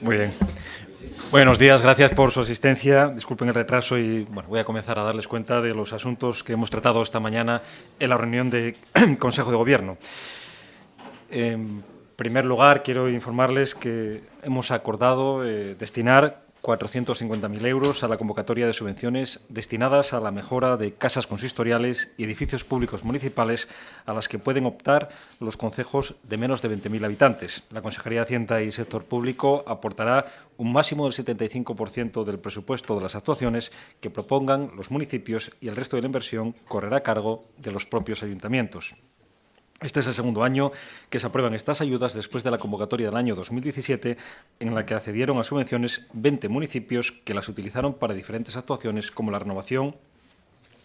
Muy bien. Buenos días, gracias por su asistencia. Disculpen el retraso y voy a comenzar a darles cuenta de los asuntos que hemos tratado esta mañana en la reunión de Consejo de Gobierno. En primer lugar, quiero informarles que hemos acordado destinar 450.000 euros a la convocatoria de subvenciones destinadas a la mejora de casas consistoriales y edificios públicos municipales a las que pueden optar los concejos de menos de 20.000 habitantes. La Consejería de Hacienda y Sector Público aportará un máximo del 75% del presupuesto de las actuaciones que propongan los municipios y el resto de la inversión correrá a cargo de los propios ayuntamientos. Este es el segundo año que se aprueban estas ayudas después de la convocatoria del año 2017, en la que accedieron a subvenciones 20 municipios que las utilizaron para diferentes actuaciones como la renovación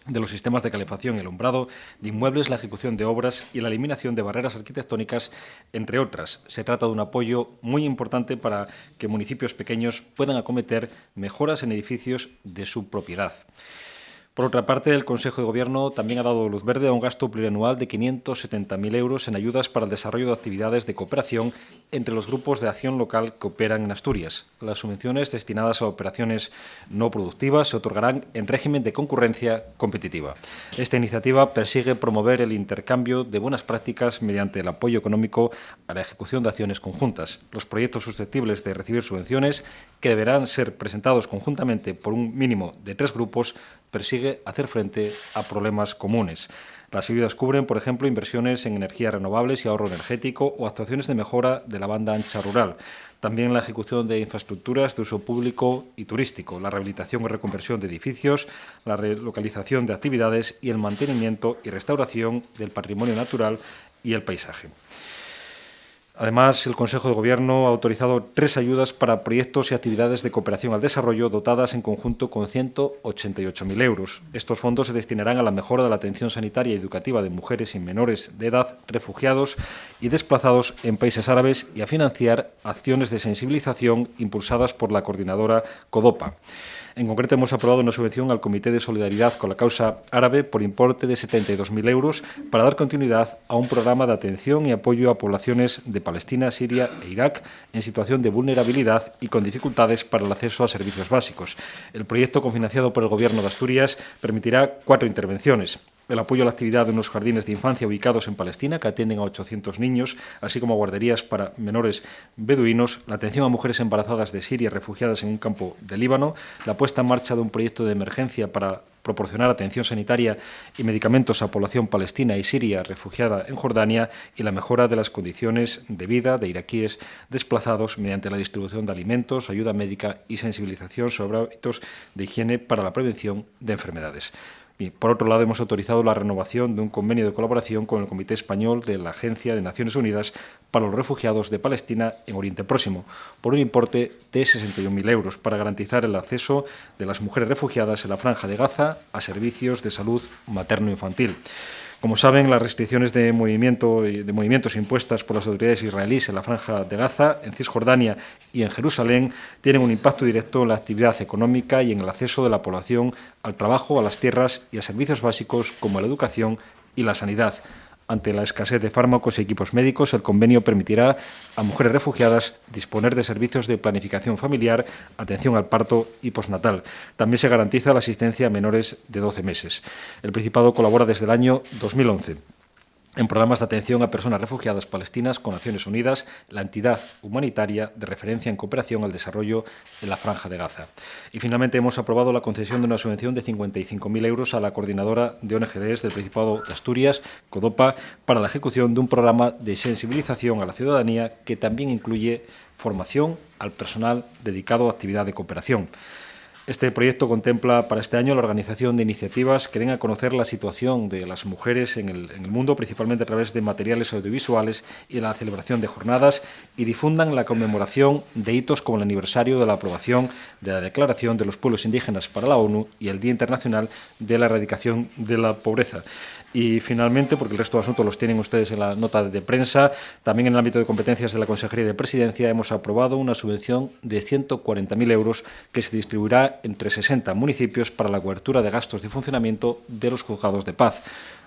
de los sistemas de calefacción y alumbrado, de inmuebles, la ejecución de obras y la eliminación de barreras arquitectónicas, entre otras. Se trata de un apoyo muy importante para que municipios pequeños puedan acometer mejoras en edificios de su propiedad. Por otra parte, el Consejo de Gobierno también ha dado luz verde a un gasto plurianual de 570.000 euros en ayudas para el desarrollo de actividades de cooperación entre los grupos de acción local que operan en Asturias. Las subvenciones destinadas a operaciones no productivas se otorgarán en régimen de concurrencia competitiva. Esta iniciativa persigue promover el intercambio de buenas prácticas mediante el apoyo económico a la ejecución de acciones conjuntas. Los proyectos susceptibles de recibir subvenciones, que deberán ser presentados conjuntamente por un mínimo de 3 grupos, persigue hacer frente a problemas comunes. Las ayudas cubren, por ejemplo, inversiones en energías renovables y ahorro energético o actuaciones de mejora de la banda ancha rural. También la ejecución de infraestructuras de uso público y turístico, la rehabilitación y reconversión de edificios, la relocalización de actividades y el mantenimiento y restauración del patrimonio natural y el paisaje. Además, el Consejo de Gobierno ha autorizado 3 ayudas para proyectos y actividades de cooperación al desarrollo dotadas en conjunto con 188.000 euros. Estos fondos se destinarán a la mejora de la atención sanitaria y educativa de mujeres y menores de edad, refugiados y desplazados en países árabes y a financiar acciones de sensibilización impulsadas por la coordinadora CODOPA. En concreto, hemos aprobado una subvención al Comité de Solidaridad con la Causa Árabe por importe de 72.000 euros para dar continuidad a un programa de atención y apoyo a poblaciones de Palestina, Siria e Irak en situación de vulnerabilidad y con dificultades para el acceso a servicios básicos. El proyecto, cofinanciado por el Gobierno de Asturias, permitirá 4 intervenciones. El apoyo a la actividad de unos jardines de infancia ubicados en Palestina, que atienden a 800 niños, así como guarderías para menores beduinos, la atención a mujeres embarazadas de Siria refugiadas en un campo de Líbano, la puesta en marcha de un proyecto de emergencia para proporcionar atención sanitaria y medicamentos a población palestina y siria refugiada en Jordania y la mejora de las condiciones de vida de iraquíes desplazados mediante la distribución de alimentos, ayuda médica y sensibilización sobre hábitos de higiene para la prevención de enfermedades. Y, por otro lado, hemos autorizado la renovación de un convenio de colaboración con el Comité Español de la Agencia de Naciones Unidas para los Refugiados de Palestina en Oriente Próximo, por un importe de 61.000 euros, para garantizar el acceso de las mujeres refugiadas en la Franja de Gaza a servicios de salud materno-infantil. Como saben, las restricciones de movimientos impuestas por las autoridades israelíes en la Franja de Gaza, en Cisjordania y en Jerusalén tienen un impacto directo en la actividad económica y en el acceso de la población al trabajo, a las tierras y a servicios básicos como la educación y la sanidad. Ante la escasez de fármacos y equipos médicos, el convenio permitirá a mujeres refugiadas disponer de servicios de planificación familiar, atención al parto y postnatal. También se garantiza la asistencia a menores de 12 meses. El Principado colabora desde el año 2011 en programas de atención a personas refugiadas palestinas con Naciones Unidas, la entidad humanitaria de referencia en cooperación al desarrollo en la Franja de Gaza. Y finalmente hemos aprobado la concesión de una subvención de 55.000 euros a la coordinadora de ONGDs del Principado de Asturias, CODOPA, para la ejecución de un programa de sensibilización a la ciudadanía que también incluye formación al personal dedicado a actividad de cooperación. Este proyecto contempla para este año la organización de iniciativas que den a conocer la situación de las mujeres en el mundo, principalmente a través de materiales audiovisuales y la celebración de jornadas, y difundan la conmemoración de hitos como el aniversario de la aprobación de la Declaración de los Pueblos Indígenas para la ONU y el Día Internacional de la Erradicación de la Pobreza. Y finalmente, porque el resto de asuntos los tienen ustedes en la nota de prensa, también en el ámbito de competencias de la Consejería de Presidencia hemos aprobado una subvención de 140.000 euros que se distribuirá entre 60 municipios para la cobertura de gastos de funcionamiento de los juzgados de paz.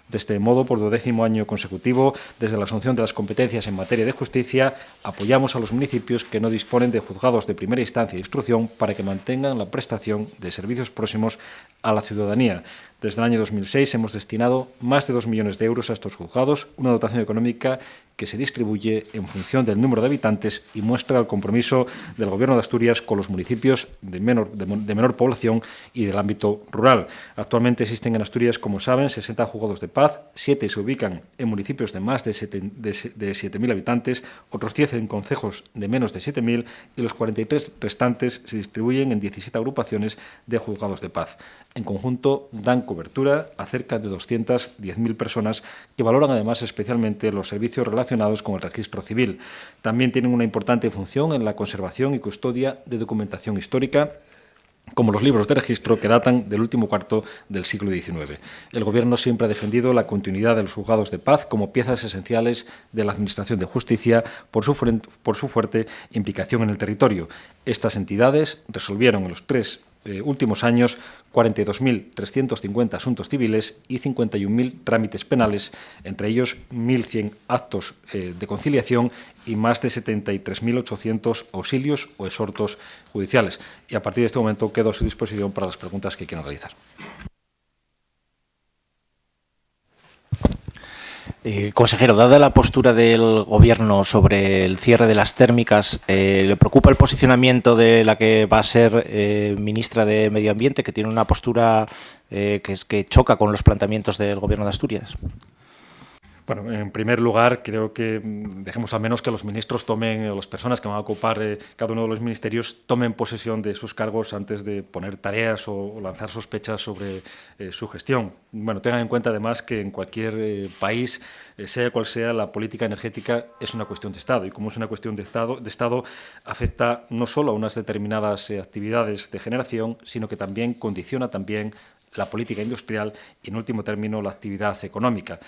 De este modo, por 12º año consecutivo, desde la asunción de las competencias en materia de justicia, apoyamos a los municipios que no disponen de juzgados de primera instancia e instrucción para que mantengan la prestación de servicios próximos a la ciudadanía. Desde el año 2006 hemos destinado más de 2 millones de euros a estos juzgados, una dotación económica que se distribuye en función del número de habitantes y muestra el compromiso del Gobierno de Asturias con los municipios de menor población y del ámbito rural. Actualmente existen en Asturias, como saben, 60 juzgados de paz, 7 se ubican en municipios de más de 7.000 habitantes, otros 10 en concejos de menos de 7.000 y los 43 restantes se distribuyen en 17 agrupaciones de juzgados de paz. En conjunto, dan cobertura a cerca de 210.000 personas que valoran además especialmente los servicios relacionados con el registro civil. También tienen una importante función en la conservación y custodia de documentación histórica, como los libros de registro que datan del último cuarto del siglo XIX. El Gobierno siempre ha defendido la continuidad de los juzgados de paz como piezas esenciales de la Administración de Justicia por su fuerte implicación en el territorio. Estas entidades resolvieron en los 3 últimos años 42.350 asuntos civiles y 51.000 trámites penales, entre ellos 1.100 actos de conciliación y más de 73.800 auxilios o exhortos judiciales. Y a partir de este momento quedo a su disposición para las preguntas que quieran realizar. Consejero, dada la postura del Gobierno sobre el cierre de las térmicas, ¿le preocupa el posicionamiento de la que va a ser ministra de Medio Ambiente, que tiene una postura que choca con los planteamientos del Gobierno de Asturias? Bueno, en primer lugar, creo que dejemos al menos que los ministros tomen, o las personas que van a ocupar cada uno de los ministerios, tomen posesión de sus cargos antes de poner tareas o lanzar sospechas sobre su gestión. Bueno, tengan en cuenta además que en cualquier país, sea cual sea, la política energética es una cuestión de Estado, y como es una cuestión de Estado afecta no solo a unas determinadas actividades de generación, sino que también condiciona la política industrial y, en último término, la actividad económica.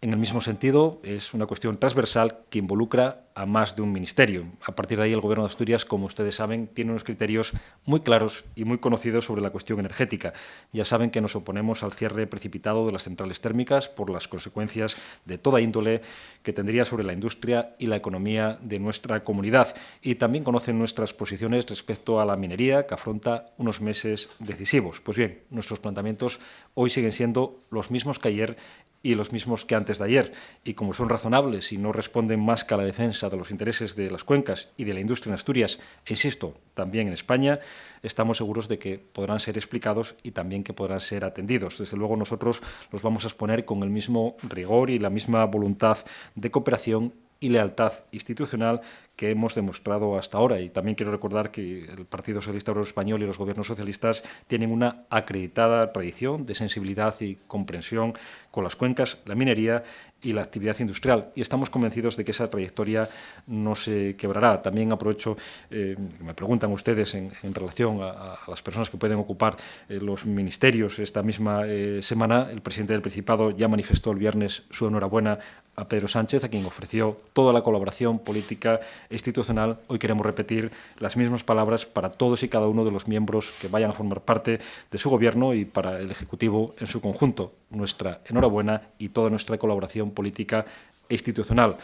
En el mismo sentido, es una cuestión transversal que involucra a más de un ministerio. A partir de ahí, el Gobierno de Asturias, como ustedes saben, tiene unos criterios muy claros y muy conocidos sobre la cuestión energética. Ya saben que nos oponemos al cierre precipitado de las centrales térmicas por las consecuencias de toda índole que tendría sobre la industria y la economía de nuestra comunidad. Y también conocen nuestras posiciones respecto a la minería, que afronta unos meses decisivos. Pues bien, nuestros planteamientos hoy siguen siendo los mismos que ayer y los mismos que antes de ayer, y como son razonables y no responden más que a la defensa de los intereses de las cuencas y de la industria en Asturias, e insisto, también en España, estamos seguros de que podrán ser explicados y también que podrán ser atendidos. Desde luego, nosotros los vamos a exponer con el mismo rigor y la misma voluntad de cooperación y lealtad institucional que hemos demostrado hasta ahora. Y también quiero recordar que el Partido Socialista Obrero Español y los gobiernos socialistas tienen una acreditada tradición de sensibilidad y comprensión con las cuencas, la minería y la actividad industrial. Y estamos convencidos de que esa trayectoria no se quebrará. También aprovecho, me preguntan ustedes en relación a las personas que pueden ocupar los ministerios esta misma semana. El presidente del Principado ya manifestó el viernes su enhorabuena a Pedro Sánchez, a quien ofreció toda la colaboración política e institucional. Hoy queremos repetir las mismas palabras para todos y cada uno de los miembros que vayan a formar parte de su gobierno y para el Ejecutivo en su conjunto. Nuestra enhorabuena y toda nuestra colaboración política e institucional.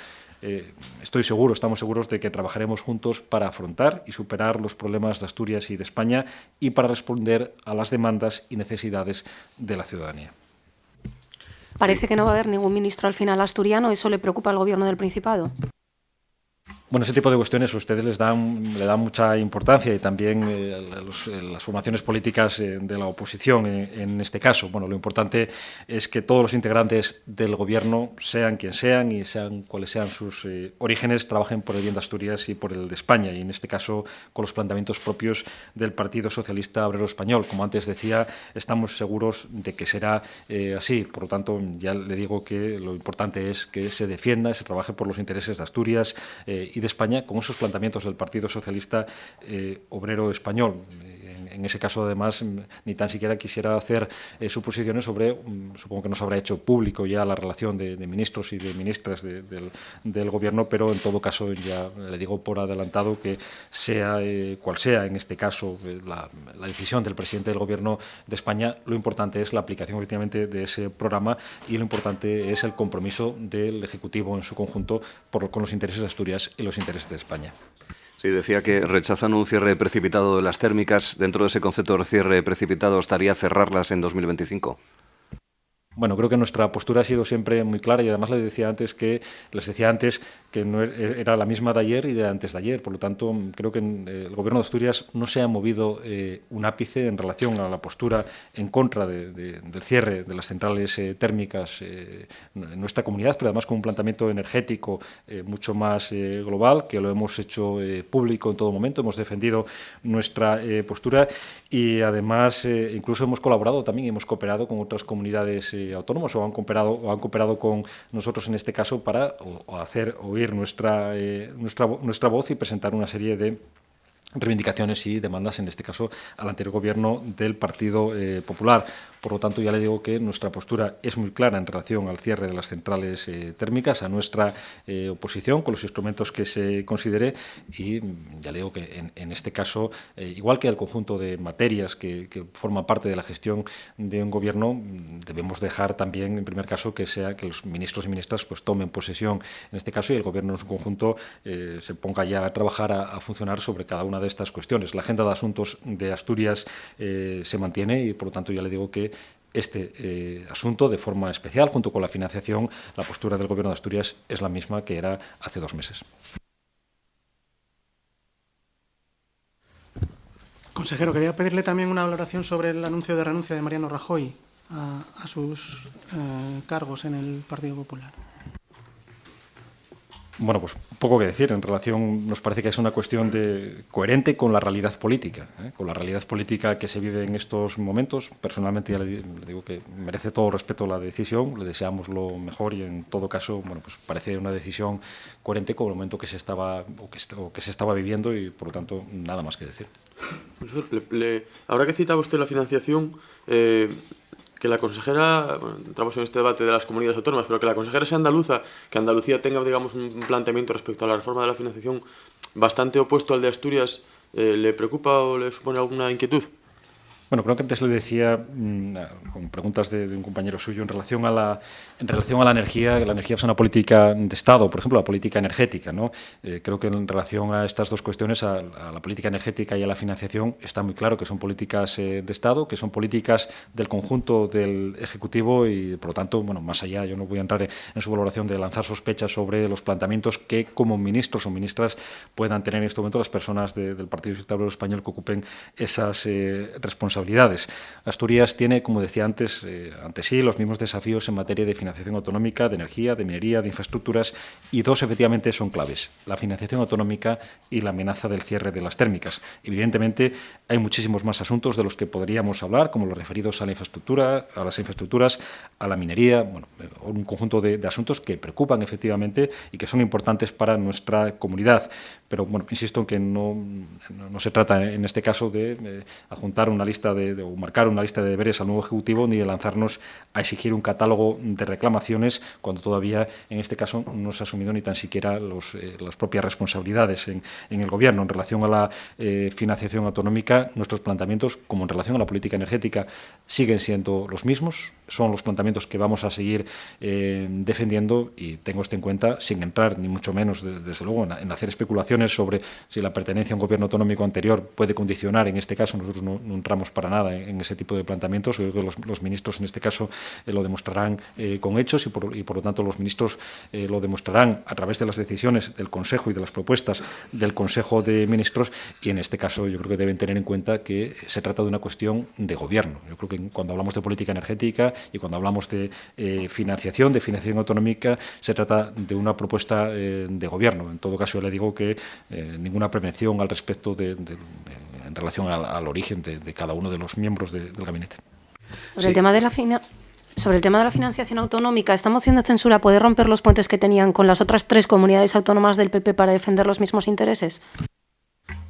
Estamos seguros de que trabajaremos juntos para afrontar y superar los problemas de Asturias y de España y para responder a las demandas y necesidades de la ciudadanía. Parece que no va a haber ningún ministro al final asturiano. ¿Eso le preocupa al Gobierno del Principado? Bueno, ese tipo de cuestiones a ustedes le dan mucha importancia, y también las formaciones políticas de la oposición en este caso. Bueno, lo importante es que todos los integrantes del Gobierno, sean quien sean y sean cuáles sean sus orígenes, trabajen por el bien de Asturias y por el de España, y en este caso con los planteamientos propios del Partido Socialista Obrero Español. Como antes decía, estamos seguros de que será así. Por lo tanto, ya le digo que lo importante es que se defienda, se trabaje por los intereses de Asturias y de España con esos planteamientos del Partido Socialista Obrero Español. en ese caso, además, ni tan siquiera quisiera hacer suposiciones sobre, supongo que no se habrá hecho público ya la relación de ministros y de ministras del Gobierno, pero en todo caso ya le digo por adelantado que sea cual sea en este caso la decisión del presidente del Gobierno de España, lo importante es la aplicación efectivamente de ese programa y lo importante es el compromiso del Ejecutivo en su conjunto con los intereses de Asturias y los intereses de España. Sí, decía que rechazan un cierre precipitado de las térmicas. Dentro de ese concepto de cierre precipitado, ¿estaría cerrarlas en 2025? Bueno, creo que nuestra postura ha sido siempre muy clara y además les decía antes que no era la misma de ayer y de antes de ayer. Por lo tanto, creo que el Gobierno de Asturias no se ha movido un ápice en relación a la postura en contra del cierre de las centrales térmicas en nuestra comunidad, pero además con un planteamiento energético mucho más global, que lo hemos hecho público en todo momento. Hemos defendido nuestra postura y además incluso hemos colaborado también y hemos cooperado con otras comunidades autónomos o han cooperado con nosotros en este caso para hacer oír nuestra voz y presentar una serie de reivindicaciones y demandas, en este caso, al anterior Gobierno del Partido Popular. Por lo tanto, ya le digo que nuestra postura es muy clara en relación al cierre de las centrales térmicas, a nuestra oposición con los instrumentos que se considere y ya le digo que en este caso, igual que el conjunto de materias que forman parte de la gestión de un Gobierno, debemos dejar también, en primer caso, que los ministros y ministras pues tomen posesión en este caso y el Gobierno en su conjunto se ponga ya a trabajar, a funcionar sobre cada una de estas cuestiones. La agenda de asuntos de Asturias se mantiene y, por lo tanto, ya le digo que este asunto, de forma especial, junto con la financiación, la postura del Gobierno de Asturias es la misma que era hace 2 meses. Consejero, quería pedirle también una valoración sobre el anuncio de renuncia de Mariano Rajoy a sus cargos en el Partido Popular. Bueno, pues poco que decir. En relación, nos parece que es una cuestión coherente con la realidad política, con la realidad política que se vive en estos momentos. Personalmente ya le digo que merece todo respeto la decisión, le deseamos lo mejor y en todo caso, bueno, pues parece una decisión coherente con el momento que se estaba viviendo y por lo tanto nada más que decir. Ahora que citaba usted la financiación, que la consejera, bueno, entramos en este debate de las comunidades autónomas, pero que la consejera sea andaluza, que Andalucía tenga, digamos, un planteamiento respecto a la reforma de la financiación bastante opuesto al de Asturias, ¿le preocupa o le supone alguna inquietud? Bueno, creo que antes le decía, con preguntas de un compañero suyo, en relación a la energía, que la energía es una política de Estado, por ejemplo, la política energética, ¿no? Creo que en relación a estas dos cuestiones, a la política energética y a la financiación, está muy claro que son políticas de Estado, que son políticas del conjunto del Ejecutivo y, por lo tanto, bueno, más allá, yo no voy a entrar en su valoración de lanzar sospechas sobre los planteamientos que, como ministros o ministras, puedan tener en este momento las personas del Partido Socialista Obrero Español que ocupen esas responsabilidades. Asturias tiene, como decía antes, ante sí los mismos desafíos en materia de financiación autonómica, de energía, de minería, de infraestructuras y dos efectivamente son claves, la financiación autonómica y la amenaza del cierre de las térmicas. Evidentemente hay muchísimos más asuntos de los que podríamos hablar, como los referidos a las infraestructuras, a la minería, bueno, un conjunto de asuntos que preocupan efectivamente y que son importantes para nuestra comunidad. Pero, bueno, insisto en que no se trata en este caso de adjuntar una lista o marcar una lista de deberes al nuevo Ejecutivo ni de lanzarnos a exigir un catálogo de reclamaciones cuando todavía en este caso no se ha asumido ni tan siquiera las propias responsabilidades en el Gobierno. En relación a la financiación autonómica, nuestros planteamientos, como en relación a la política energética, siguen siendo los mismos, son los planteamientos que vamos a seguir defendiendo y tengo esto en cuenta sin entrar ni mucho menos, desde luego, en hacer especulaciones sobre si la pertenencia a un Gobierno autonómico anterior puede condicionar, en este caso nosotros no entramos para nada en ese tipo de planteamientos. Yo creo que los ministros en este caso lo demostrarán con hechos y por lo tanto los ministros lo demostrarán a través de las decisiones del Consejo y de las propuestas del Consejo de Ministros y en este caso yo creo que deben tener en cuenta que se trata de una cuestión de Gobierno. Yo creo que cuando hablamos de política energética y cuando hablamos de financiación autonómica, se trata de una propuesta de Gobierno. En todo caso, yo le digo que ninguna prevención al respecto en relación al origen de cada uno de los miembros del gabinete. Sobre el tema de la financiación autonómica, ¿esta moción de censura puede romper los puentes que tenían con las otras 3 comunidades autónomas del PP para defender los mismos intereses?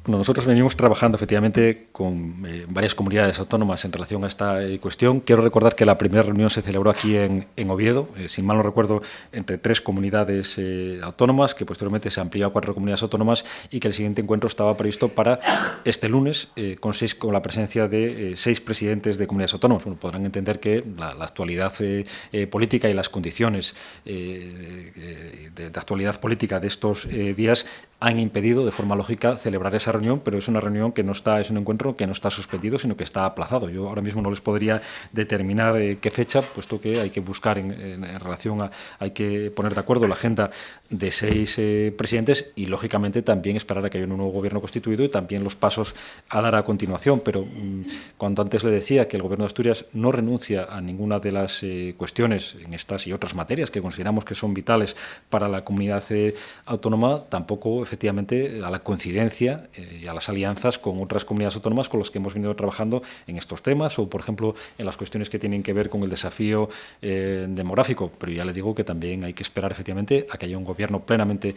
Bueno, nosotros venimos trabajando efectivamente con varias comunidades autónomas en relación a esta cuestión. Quiero recordar que la primera reunión se celebró aquí en Oviedo, si mal no recuerdo, entre 3 comunidades autónomas, que posteriormente se amplió a 4 comunidades autónomas y que el siguiente encuentro estaba previsto para este lunes con la presencia de 6 presidentes de comunidades autónomas. Bueno, podrán entender que la actualidad política y las condiciones de actualidad política de estos días han impedido de forma lógica celebrar esa reunión, pero es una reunión que no está, es un encuentro que no está suspendido, sino que está aplazado. Yo ahora mismo no les podría determinar qué fecha, puesto que hay que buscar en relación a, hay que poner de acuerdo la agenda de 6 presidentes y, lógicamente, también esperar a que haya un nuevo gobierno constituido y también los pasos a dar a continuación. Pero cuando antes le decía que el Gobierno de Asturias no renuncia a ninguna de las cuestiones en estas y otras materias que consideramos que son vitales para la comunidad autónoma, tampoco efectivamente a la coincidencia y a las alianzas con otras comunidades autónomas con las que hemos venido trabajando en estos temas o, por ejemplo, en las cuestiones que tienen que ver con el desafío demográfico. Pero ya le digo que también hay que esperar efectivamente a que haya un gobierno plenamente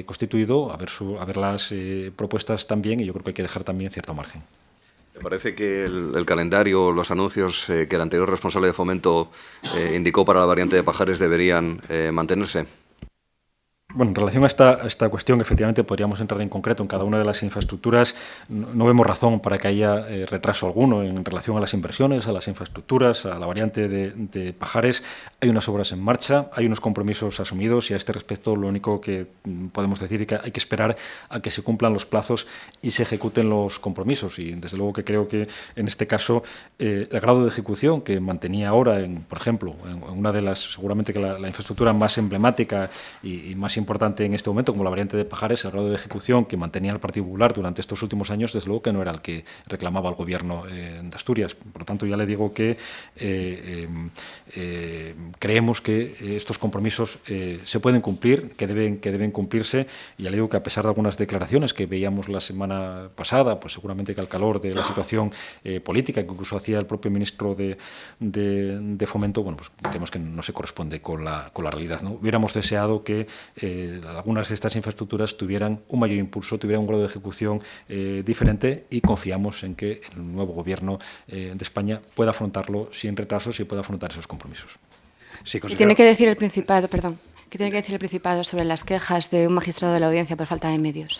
constituido, a ver las propuestas también, y yo creo que hay que dejar también cierto margen. ¿Le parece que el calendario, los anuncios que el anterior responsable de Fomento indicó para la variante de Pajares deberían mantenerse? Bueno, en relación a esta cuestión, efectivamente, podríamos entrar en concreto en cada una de las infraestructuras. No vemos razón para que haya retraso alguno en relación a las inversiones, a las infraestructuras, a la variante de Pajares. Hay unas obras en marcha, hay unos compromisos asumidos y a este respecto lo único que podemos decir es que hay que esperar a que se cumplan los plazos y se ejecuten los compromisos. Y desde luego que creo que en este caso el grado de ejecución que mantenía ahora, por ejemplo, en una de las, seguramente que la infraestructura más emblemática y más importante en este momento, como la variante de Pajares, el grado de ejecución que mantenía el Partido Popular durante estos últimos años, desde luego que no era el que reclamaba el Gobierno de Asturias. Por lo tanto, ya le digo que creemos que estos compromisos se pueden cumplir, que deben cumplirse, y ya le digo que a pesar de algunas declaraciones que veíamos la semana pasada, pues seguramente que al calor de la situación política que incluso hacía el propio ministro de Fomento, bueno, pues creemos que no se corresponde con la realidad, ¿no? Hubiéramos deseado que algunas de estas infraestructuras tuvieran un mayor impulso, tuvieran un grado de ejecución diferente, y confiamos en que el nuevo Gobierno de España pueda afrontarlo sin retrasos y pueda afrontar esos compromisos. Sí, ¿qué tiene que decir el Principado, ¿qué tiene que decir el Principado sobre las quejas de un magistrado de la Audiencia por falta de medios?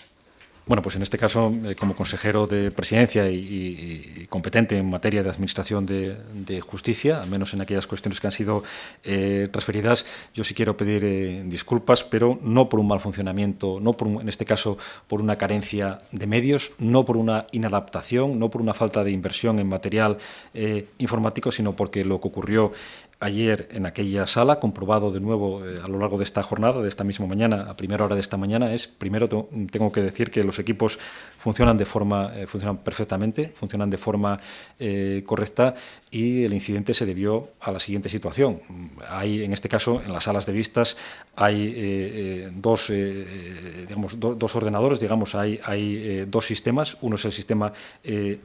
Bueno, pues en este caso, como consejero de Presidencia y competente en materia de Administración de Justicia, al menos en aquellas cuestiones que han sido transferidas, yo sí quiero pedir disculpas, pero no por un mal funcionamiento, no por en este caso por una carencia de medios, no por una inadaptación, no por una falta de inversión en material informático, sino porque lo que ocurrió ayer en aquella sala, comprobado de nuevo a lo largo de esta jornada, de esta misma mañana, a primera hora de esta mañana, es, primero tengo que decir que los equipos funcionan perfectamente, funcionan de forma correcta, y el incidente se debió a la siguiente situación. Hay, en este caso, en las salas de vistas, hay dos ordenadores, digamos, hay 2 sistemas. Uno es el sistema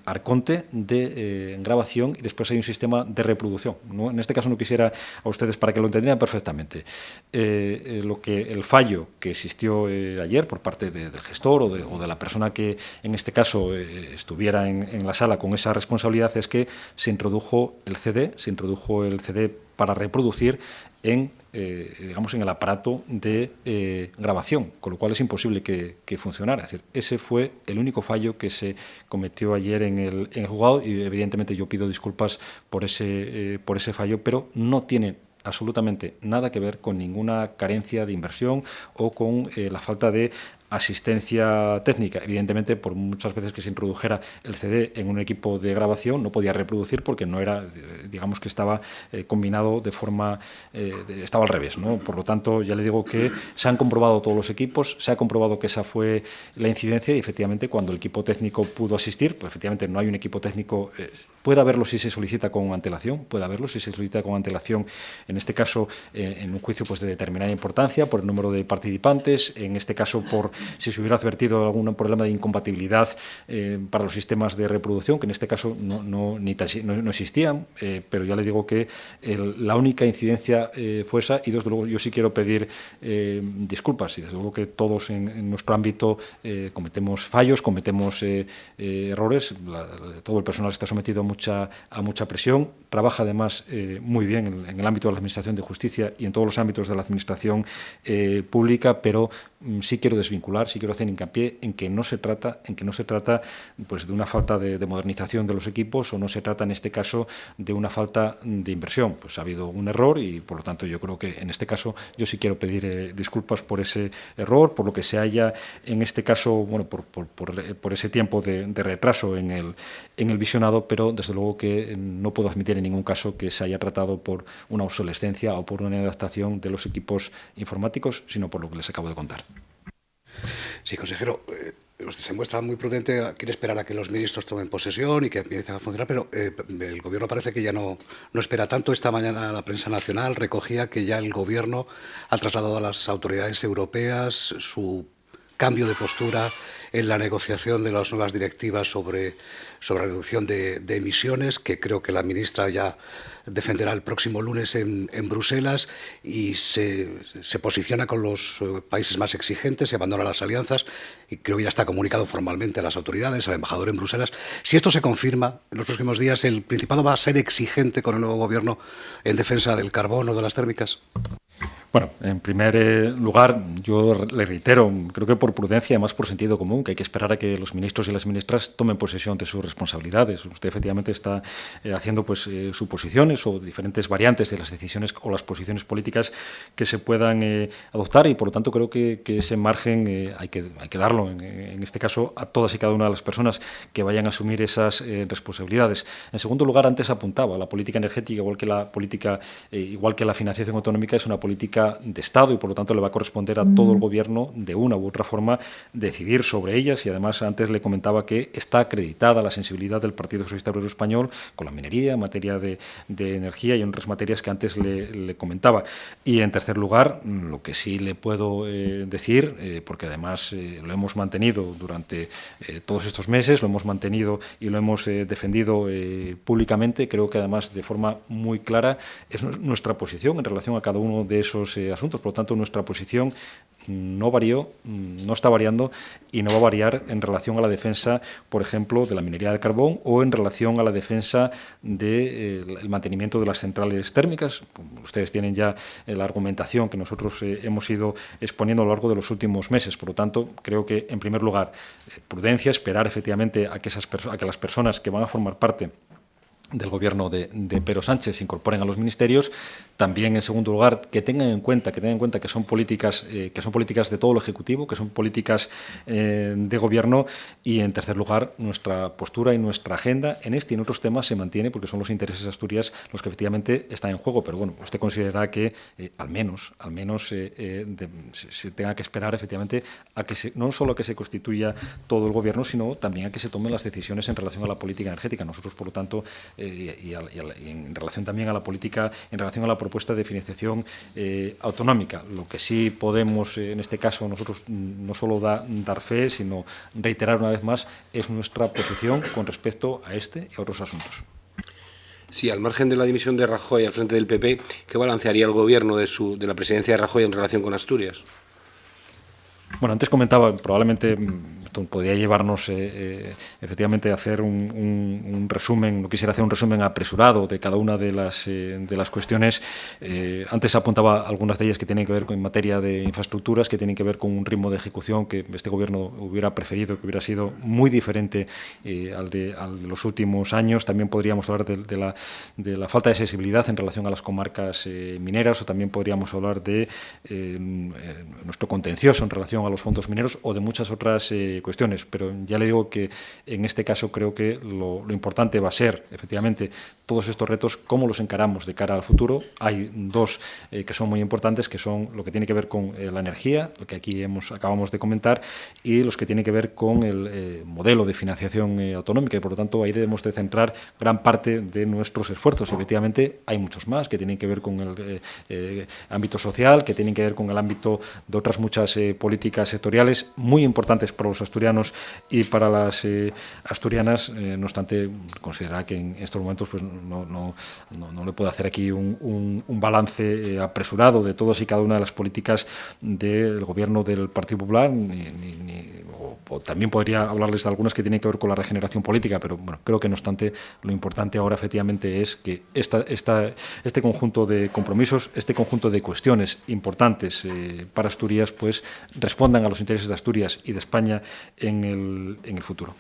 Arconte de grabación, y después hay un sistema de reproducción, ¿no? En este caso no quisiera a ustedes, para que lo entendieran perfectamente, el fallo que existió ayer por parte del gestor o de la persona que en este caso estuviera en la sala con esa responsabilidad, es que se introdujo el CD para reproducir en el aparato de grabación, con lo cual es imposible que funcionara. Es decir, ese fue el único fallo que se cometió ayer en el juzgado, y evidentemente yo pido disculpas por ese fallo, pero no tiene absolutamente nada que ver con ninguna carencia de inversión o con la falta de asistencia técnica. Evidentemente, por muchas veces que se introdujera el CD en un equipo de grabación, no podía reproducir porque no era, digamos que estaba combinado de forma, estaba al revés, ¿no? Por lo tanto, ya le digo que se han comprobado todos los equipos, se ha comprobado que esa fue la incidencia, y efectivamente cuando el equipo técnico pudo asistir, pues efectivamente no hay un equipo técnico Puede haberlo si se solicita con antelación, puede haberlo si se solicita con antelación, en este caso, en un juicio pues, de determinada importancia, por el número de participantes, en este caso, por si se hubiera advertido algún problema de incompatibilidad para los sistemas de reproducción, que en este caso no existían, pero ya le digo que la única incidencia fue esa, y desde luego yo sí quiero pedir disculpas, y desde luego que todos en nuestro ámbito cometemos fallos, cometemos errores, todo el personal está sometido a mucha presión, trabaja además muy bien en el ámbito de la Administración de Justicia y en todos los ámbitos de la Administración pública, pero sí quiero desvincular, sí quiero hacer hincapié en que no se trata pues, de una falta de modernización de los equipos, o no se trata en este caso de una falta de inversión. Pues ha habido un error y por lo tanto yo creo que en este caso yo sí quiero pedir disculpas por ese error, por lo que se haya en este caso, bueno, por ese tiempo de retraso en el visionado, pero desde luego que no puedo admitir en ningún caso que se haya tratado por una obsolescencia o por una inadaptación de los equipos informáticos, sino por lo que les acabo de contar. Sí, consejero, usted se muestra muy prudente, quiere esperar a que los ministros tomen posesión y que empiecen a funcionar, pero el Gobierno parece que ya no espera tanto. Esta mañana la prensa nacional recogía que ya el Gobierno ha trasladado a las autoridades europeas su cambio de postura en la negociación de las nuevas directivas sobre reducción de emisiones, que creo que la ministra ya defenderá el próximo lunes en Bruselas, y se posiciona con los países más exigentes, se abandona las alianzas, y creo que ya está comunicado formalmente a las autoridades, al embajador en Bruselas. Si esto se confirma en los próximos días, ¿el Principado va a ser exigente con el nuevo Gobierno en defensa del carbón o de las térmicas? Bueno, en primer lugar, yo le reitero, creo que por prudencia y además por sentido común, que hay que esperar a que los ministros y las ministras tomen posesión de sus responsabilidades. Usted efectivamente está haciendo pues suposiciones o diferentes variantes de las decisiones o las posiciones políticas que se puedan adoptar, y por lo tanto creo que ese margen hay que darlo, en este caso, a todas y cada una de las personas que vayan a asumir esas responsabilidades. En segundo lugar, antes apuntaba, la política energética, igual que la financiación autonómica, es una política de Estado, y por lo tanto le va a corresponder a todo el Gobierno de una u otra forma decidir sobre ellas, y además antes le comentaba que está acreditada la sensibilidad del Partido Socialista Obrero Español con la minería, en materia de energía y en otras materias que antes le comentaba. Y en tercer lugar, lo que sí le puedo decir, porque además lo hemos mantenido durante todos estos meses, lo hemos mantenido y lo hemos defendido públicamente, creo que además de forma muy clara, es nuestra posición en relación a cada uno de esos asuntos. Por lo tanto, nuestra posición no varió, no está variando y no va a variar en relación a la defensa, por ejemplo, de la minería del carbón, o en relación a la defensa del mantenimiento de las centrales térmicas. Ustedes tienen ya la argumentación que nosotros hemos ido exponiendo a lo largo de los últimos meses. Por lo tanto, creo que, en primer lugar, prudencia, esperar efectivamente a que las personas que van a formar parte del Gobierno de Pedro Sánchez se incorporen a los ministerios. También, en segundo lugar, que tengan en cuenta que son políticas de todo el Ejecutivo, que son políticas de Gobierno. Y, en tercer lugar, nuestra postura y nuestra agenda en este y en otros temas se mantiene, porque son los intereses de Asturias los que efectivamente están en juego. Pero bueno, usted considerará que al menos se tenga que esperar efectivamente a que no solo a que se constituya todo el Gobierno, sino también a que se tomen las decisiones en relación a la política energética. Nosotros, por lo tanto, y en relación también a la política, en relación a la propuesta de financiación autonómica. Lo que sí podemos, en este caso, nosotros no solo dar fe, sino reiterar una vez más, es nuestra posición con respecto a este y a otros asuntos. Sí, al margen de la dimisión de Rajoy al frente del PP, ¿qué balance haría el Gobierno de la presidencia de Rajoy en relación con Asturias? Bueno, antes comentaba, probablemente podría llevarnos efectivamente a hacer un resumen, no quisiera hacer un resumen apresurado de cada una de las cuestiones. Antes apuntaba algunas de ellas que tienen que ver con materia de infraestructuras, que tienen que ver con un ritmo de ejecución que este Gobierno hubiera preferido, que hubiera sido muy diferente al de los últimos años. También podríamos hablar de la falta de sensibilidad en relación a las comarcas mineras, o también podríamos hablar de nuestro contencioso en relación a los fondos mineros, o de muchas otras cuestiones, pero ya le digo que en este caso creo que lo importante va a ser, efectivamente, todos estos retos, cómo los encaramos de cara al futuro. Hay dos que son muy importantes, que son lo que tiene que ver con la energía, lo que aquí acabamos de comentar, y los que tienen que ver con el modelo de financiación autonómica, y por lo tanto ahí debemos de centrar gran parte de nuestros esfuerzos. Efectivamente, hay muchos más que tienen que ver con el ámbito social, que tienen que ver con el ámbito de otras muchas políticas sectoriales muy importantes para los asturianos y para las asturianas. No obstante, considerar que en estos momentos pues no le puedo hacer aquí un balance apresurado de todas y cada una de las políticas del gobierno del Partido Popular, o también podría hablarles de algunas que tienen que ver con la regeneración política, pero bueno, creo que no obstante lo importante ahora efectivamente es que este conjunto de compromisos, este conjunto de cuestiones importantes para Asturias, pues respondan a los intereses de Asturias y de España en el futuro.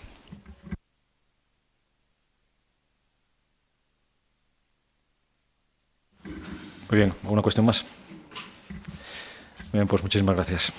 Muy bien, ¿alguna cuestión más? Bien, pues muchísimas gracias.